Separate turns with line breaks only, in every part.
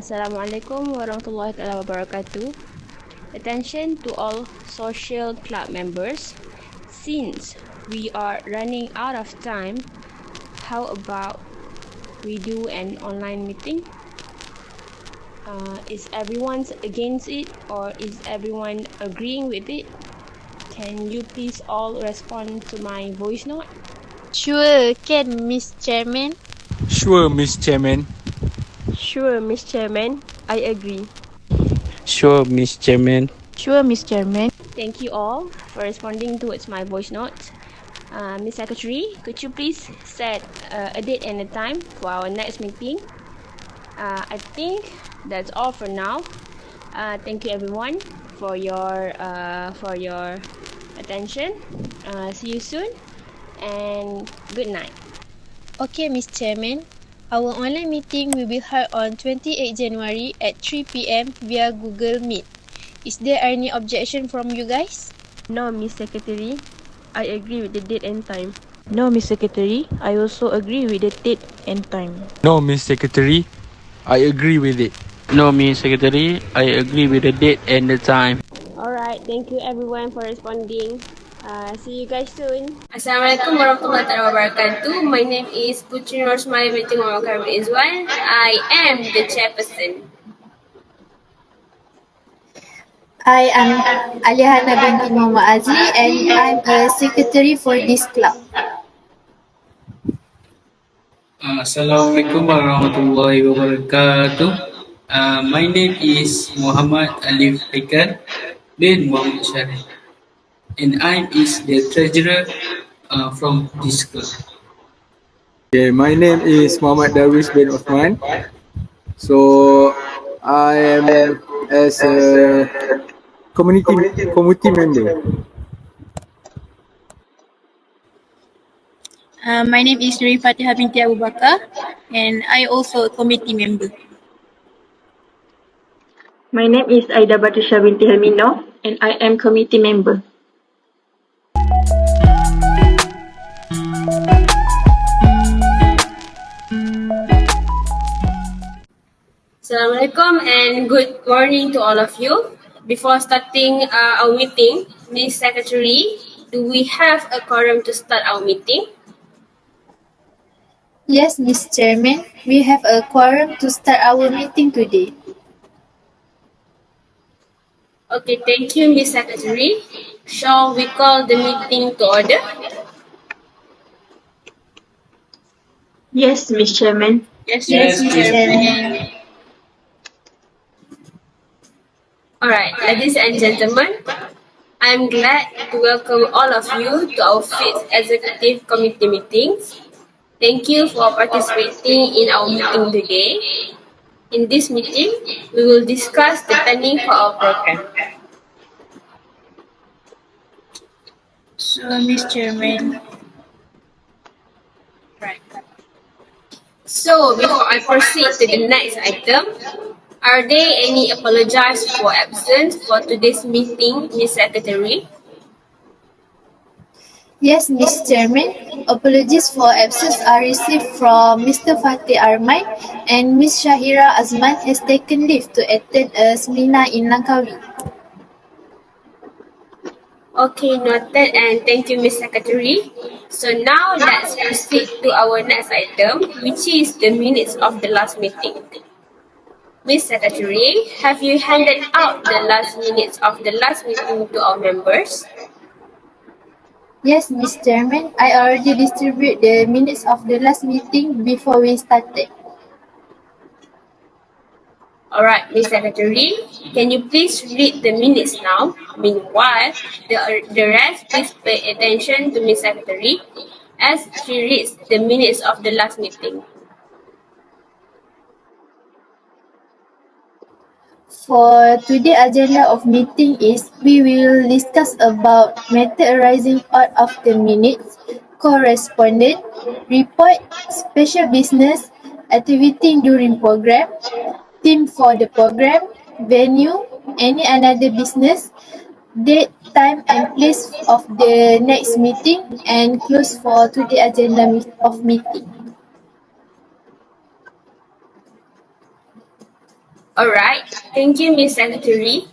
Assalamualaikum warahmatullahi wabarakatuh. Attention to all social club members. Since we are running out of time, how about we do an online meeting? Is everyone against it or is everyone agreeing with it? Can you please all respond to my voice note?
Sure, can Miss Chairman?
Sure, Miss Chairman.
Sure, Miss Chairman. I agree.
Sure, Miss Chairman.
Sure, Miss Chairman.
Thank you all for responding towards my voice note. Miss Secretary, could you please set a date and a time for our next meeting? I think that's all for now. Thank you everyone for your attention. See you soon and good night.
Okay, Miss Chairman. Our online meeting will be held on 28 January at 3 p.m. via Google Meet. Is there any objection from you guys?
No, Miss Secretary. I agree with the date and time.
No, Miss Secretary. I also agree with the date and time.
No, Miss Secretary. I agree with it.
No, Miss Secretary. I agree with the date and the time.
Alright, thank you everyone for responding. See you guys soon.
Assalamualaikum warahmatullahi wabarakatuh. My name is Putri Norsmaya binti Muhammad Karim Izwan. I am the chairperson.
I am Alihana binti Muhammad Aziz and I'm a secretary for this club.
Assalamualaikum warahmatullahi wabarakatuh. My name is Muhammad Alif Haikal bin Muhammad Syarif and I is the treasurer from this club.
Okay, my name is Muhammad Darwish bin Osman. So I am as a committee member.
My name is Nuri Fatihah binti Abu Bakar and I also a committee member.
My name is Aida Batusha binti Hamino and I am committee member.
Assalamualaikum and good morning to all of you. Before starting our meeting, Miss Secretary, do we have a quorum to start our meeting?
Yes, Miss Chairman. We have a quorum to start our meeting today.
Okay, thank you, Miss Secretary. Shall we call the meeting to order?
Yes, Miss Chairman.
Yes,
Yes, Miss Chairman.
Alright, ladies and gentlemen, I'm glad to welcome all of you to our 5th Executive Committee meetings. Thank you for participating in our meeting today. In this meeting, we will discuss the planning for our program.
So, Miss Chairman.
Right. So, before I proceed to the next item, are there any apologies for absence for today's meeting, Miss Secretary?
Yes, Miss Chairman. Apologies for absence are received from Mr. Fatih Arman and Miss Shahira Azman has taken leave to attend a seminar in Langkawi.
Okay, noted and thank you, Miss Secretary. So now let's proceed to our next item, which is the minutes of the last meeting. Miss Secretary, have you handed out the last minutes of the last meeting to our members?
Yes, Miss Chairman. I already distributed the minutes of the last meeting before we started.
Alright, Miss Secretary, can you please read the minutes now? Meanwhile, the rest please pay attention to Miss Secretary as she reads the minutes of the last meeting.
For today's agenda of meeting is we will discuss about matter arising out of the minutes, correspondent, report, special business, activity during program, theme for the program, venue, any another business, date, time and place of the next meeting and close for today's agenda of meeting.
Alright, thank you, Ms. Secretary.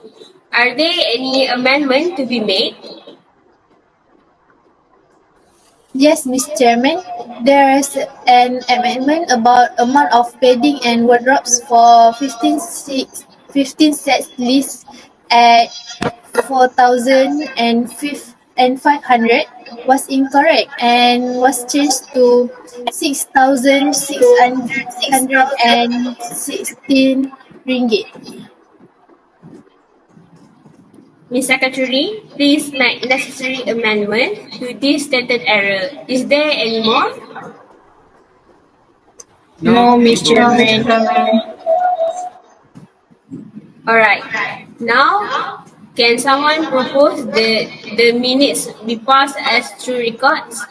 Are there any amendment to be made?
Yes, Mr. Chairman. There is an amendment about amount of bedding and wardrobes for 15 sets list at 4,000 and 500 was incorrect and was changed to 6,616 ringgit.
Ms. Secretary, please make necessary amendment to this stated error. Is there any more?
No, Mr. Chairman.
Alright, now can someone propose the minutes be passed as true records?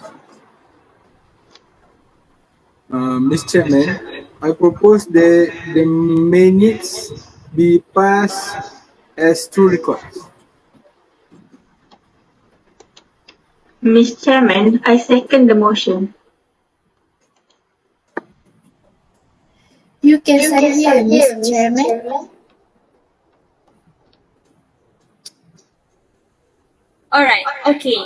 Mr. Chairman, I propose that the minutes be passed as true records.
Mr. Chairman, I second the motion.
You can sign here, Mr. Chairman.
Alright, okay.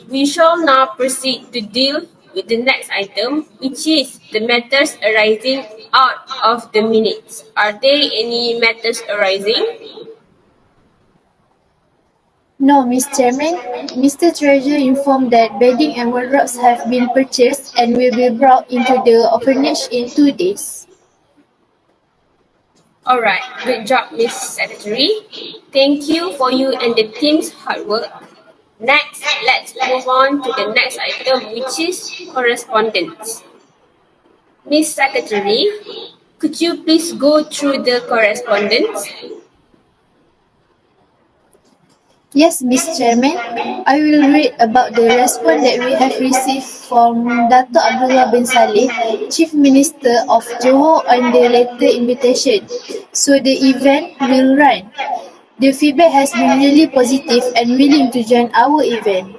We shall now proceed to deal with the next item, which is the matters arising out of the minutes. Are there any matters arising?
No, Mr. Chairman. Mr. Treasurer informed that bedding and wardrobes have been purchased and will be brought into the orphanage in 2 days.
Alright, good job, Miss Secretary. Thank you for you and the team's hard work. Next, let's move on to the next item, which is correspondence. Miss Secretary, could you please go through the correspondence?
Yes, Mr. Chairman. I will read about the response that we have received from Dato' Abdullah bin Saleh, Chief Minister of Johor on the letter invitation. So the event will run. The feedback has been really positive and willing to join our event.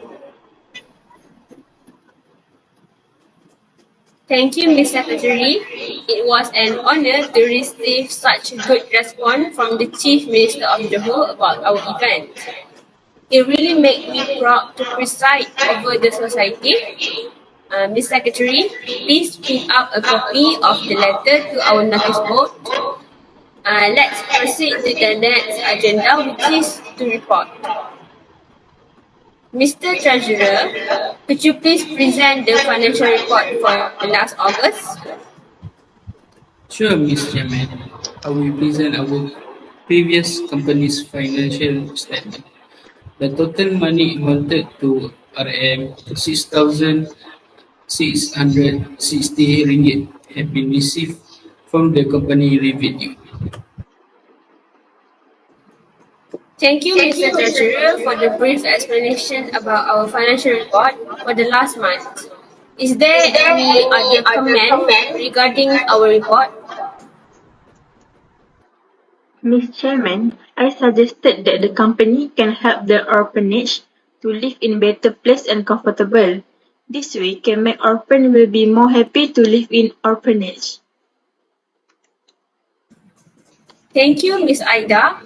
Thank you, Miss Secretary. It was an honor to receive such a good response from the Chief Minister of Johor about our event. It really made me proud to preside over the society. Miss Secretary, please print out a copy of the letter to our notice board. Let's proceed to the next agenda, which is to report. Mr. Treasurer, could you please present the financial report for last August?
Sure, Mr. Chairman. I will present our previous company's financial statement. The total money amounted to RM 6,660 ringgit have been received from the company revenue.
Thank you, Mr. Treasurer, for the brief explanation about our financial report for the last month. Is there any other comment regarding our report?
Mr. Chairman, I suggested that the company can help the orphanage to live in better place and comfortable. This way can make orphan will be more happy to live in orphanage.
Thank you, Ms. Aida.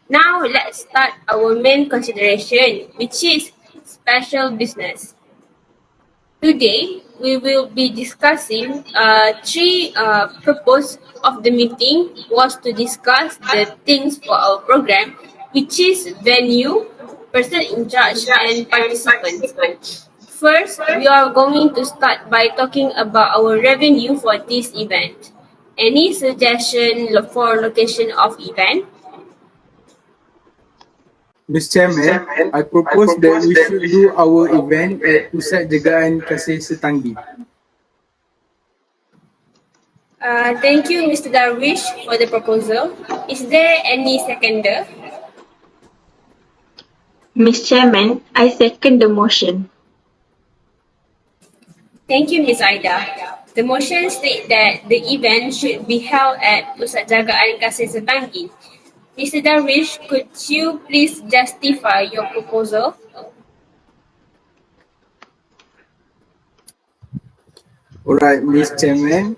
Now let's start our main consideration, which is special business. Today, we will be discussing three purpose of the meeting was to discuss the things for our program, which is venue, person in charge, and participants. First, we are going to start by talking about our revenue for this event. Any suggestion for location of event?
Mr. Chairman, I propose that we should do our event at Pusat Jagaan Kasih Setanggi.
Thank you, Mr. Darwish, for the proposal. Is there any seconder?
Mr. Chairman, I second the motion.
Thank you, Ms. Aida. The motion states that the event should be held at Pusat Jagaan Kasih Setanggi. Mr. Darwish, could you please justify your proposal?
Alright, Miss Chairman.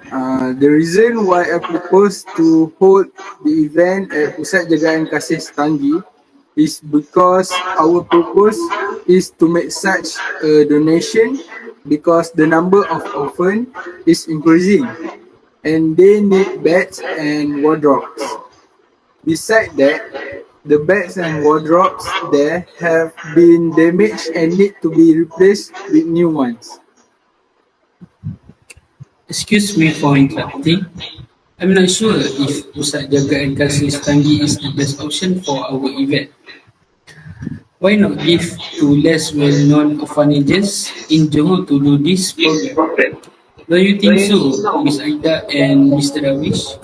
The reason why I propose to hold the event at Pusat Jagaan Kasih Setanggi is because our purpose is to make such a donation because the number of orphan is increasing and they need beds and wardrobes. Besides that, the beds and wardrobes there have been damaged and need to be replaced with new ones.
Excuse me for interrupting. I'm not sure if Pusat Jagaan Kasih Setanggi is the best option for our event. Why not give to less well-known orphanages in Johor to do this program? Don't you think so, Miss Aida and Mr. Ravish?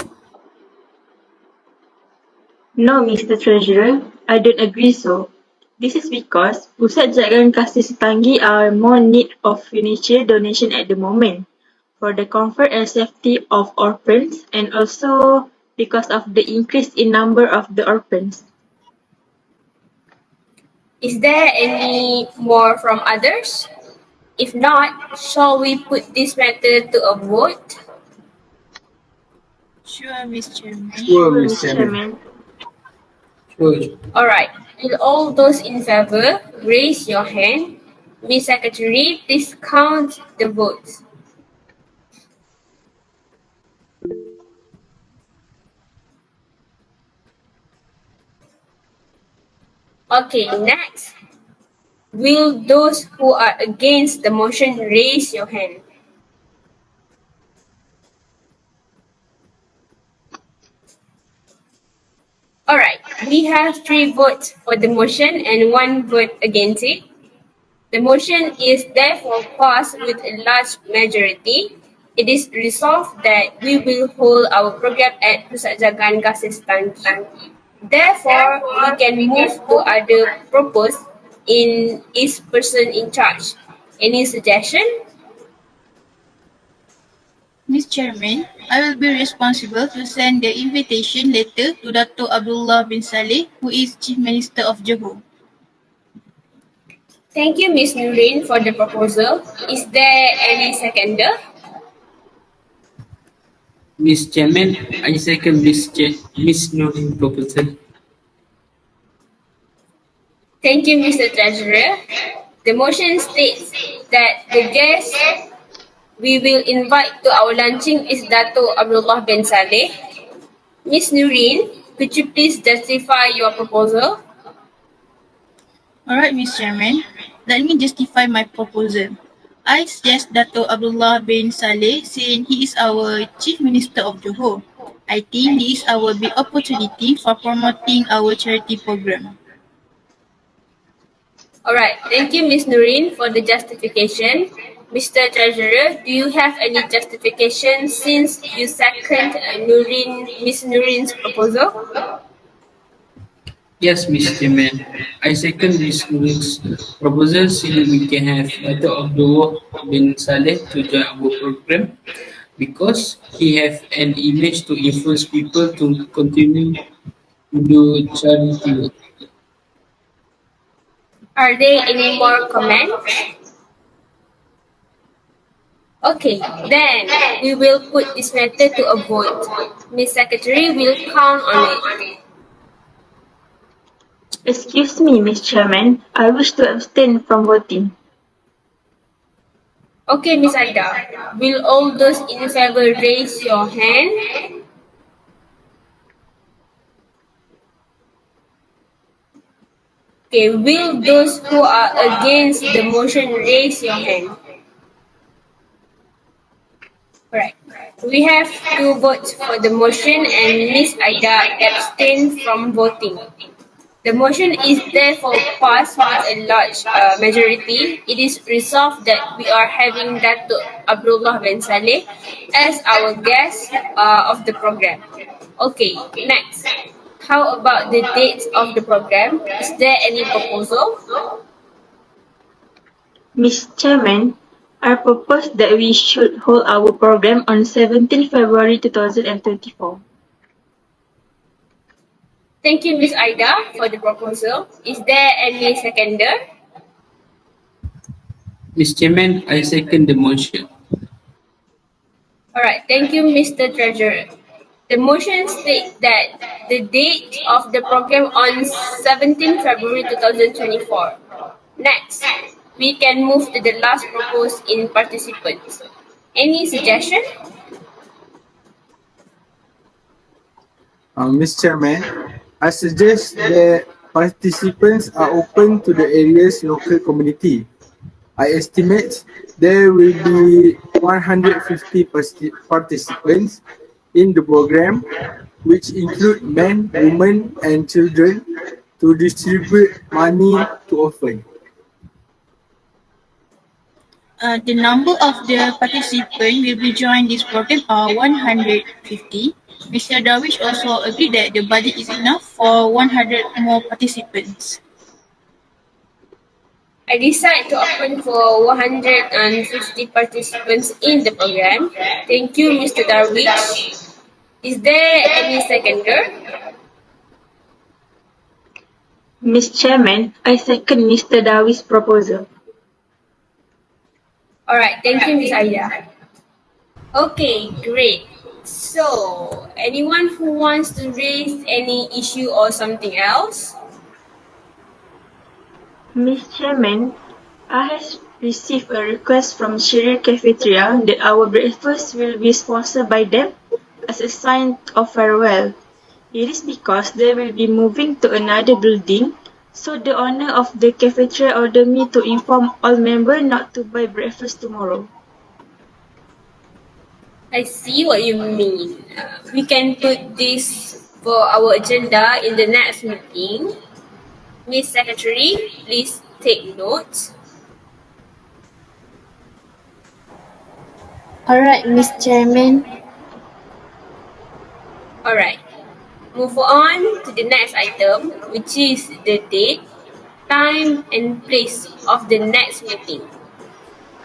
No, Mr. Treasurer, I don't agree so. This is because Pusat Jagaan Kasih Setanggi are more need of financial donation at the moment for the comfort and safety of orphans and also because of the increase in number of the orphans.
Is there any more from others? If not, shall we put this matter to a vote?
Sure, Miss Chairman.
Sure,
Sure,
Miss
Mr.
Chairman.
Chairman.
Sure.
Alright, will all those in favor raise your hand? Ms. Secretary, please count the votes. Okay, next. Will those who are against the motion raise your hand? Alright, we have 3 votes for the motion and 1 vote against it. The motion is therefore passed with a large majority. It is resolved that we will hold our program at Pusat Jagaan Kasih Setanggi. Therefore, we can move to other proposed in each person in charge. Any suggestion?
Miss Chairman, I will be responsible to send the invitation letter to Dato' Abdullah bin Saleh, who is Chief Minister of Johor.
Thank you, Ms. Nurin, for the proposal. Is there any seconder?
Miss Chairman, I second Miss Norin proposal.
Thank you, Mr. Treasurer. The motion states that the guest we will invite to our luncheon is Dato' Abdullah bin Saleh. Ms. Nurin, could you please justify your proposal?
Alright, Miss Chairman, let me justify my proposal. I suggest Dato' Abdullah bin Saleh since he is our Chief Minister of Johor. I think this is our big opportunity for promoting our charity program.
Alright, thank you, Ms. Nurin, for the justification. Mr. Treasurer, do you have any justification since you second Ms. Nurin's proposal?
Yes, Miss Chairman. I second Miss Norin's proposal so we can have Dato' Abdullah bin Saleh to join our program because he have an image to influence people to continue to do charity work.
Are there any more comments? Okay, then we will put this matter to a vote. Ms. Secretary will count on it.
Excuse me, Ms. Chairman. I wish to abstain from voting.
Okay, Ms. Aida, will all those in favor raise your hand? Okay, will those who are against the motion raise your hand? Right. We have 2 votes for the motion and Ms. Aida abstained from voting. The motion is therefore passed with a large majority. It is resolved that we are having Dato' Abdullah bin Saleh as our guest of the program. Okay, next. How about the dates of the program? Is there any proposal?
Ms. Chairman, I propose that we should hold our program on 17 February 2024.
Thank you, Ms. Aida, for the proposal. Is there any seconder?
Miss Chairman, I second the motion.
Alright, thank you, Mr. Treasurer. The motion states that the date of the program on 17 February 2024. Next, we can move to the last proposed in participants. Any suggestion?
Mr. Chairman, I suggest that participants are open to the area's local community. I estimate there will be 150 participants in the program, which include men, women, and children, to distribute money to orphans.
The number of the participants will be join this program are 150. Mr. Darwish also agreed that the budget is enough for 100 more participants.
I decide to open for 150 participants in the program. Thank you, Mr. Darwish. Is there any seconder?
Ms. Chairman, I second Mr. Darwish's proposal.
Alright, thank you, Ms. Aida. Okay, great. So, anyone who wants to raise any issue or something else?
Ms. Chairman, I have received a request from Shirir Cafeteria that our breakfast will be sponsored by them as a sign of farewell. It is because they will be moving to another building, so the owner of the cafeteria ordered me to inform all members not to buy breakfast tomorrow.
I see what you mean. We can put this for our agenda in the next meeting. Ms. Secretary, please take notes.
Alright, Ms. Chairman.
Alright, move on to the next item, which is the date, time, and place of the next meeting.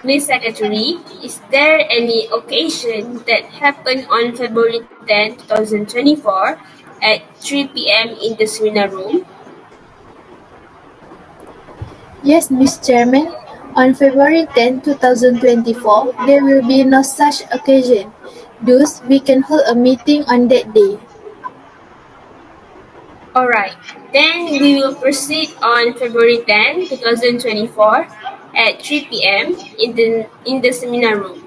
Ms. Secretary, is there any occasion that happened on February 10, 2024 at 3 p.m. in the seminar room?
Yes, Ms. Chairman. On February 10, 2024, there will be no such occasion. Thus, we can hold a meeting on that day.
Alright, then we will proceed on February 10, 2024 at 3 p.m. in the seminar room.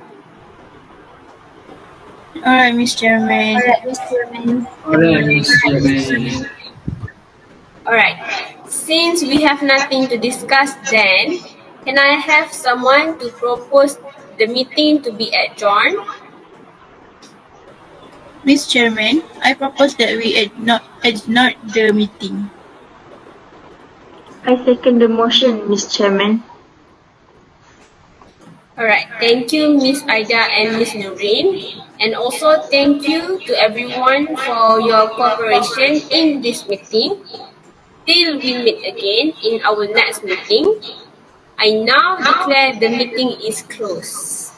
Alright, Ms. Chairman.
Alright, Ms. Chairman.
Alright, Mr. Chairman.
Alright, since we have nothing to discuss then, can I have someone to propose the meeting to be adjourned?
Ms. Chairman, I propose that we adjourn the meeting.
I second the motion, Ms. Chairman.
Alright, thank you, Ms. Aida and Ms. Noreen. And also thank you to everyone for your cooperation in this meeting. Till we meet again in our next meeting, I now declare the meeting is closed.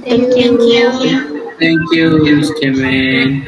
Thank you.
Thank you, Mr. Chairman.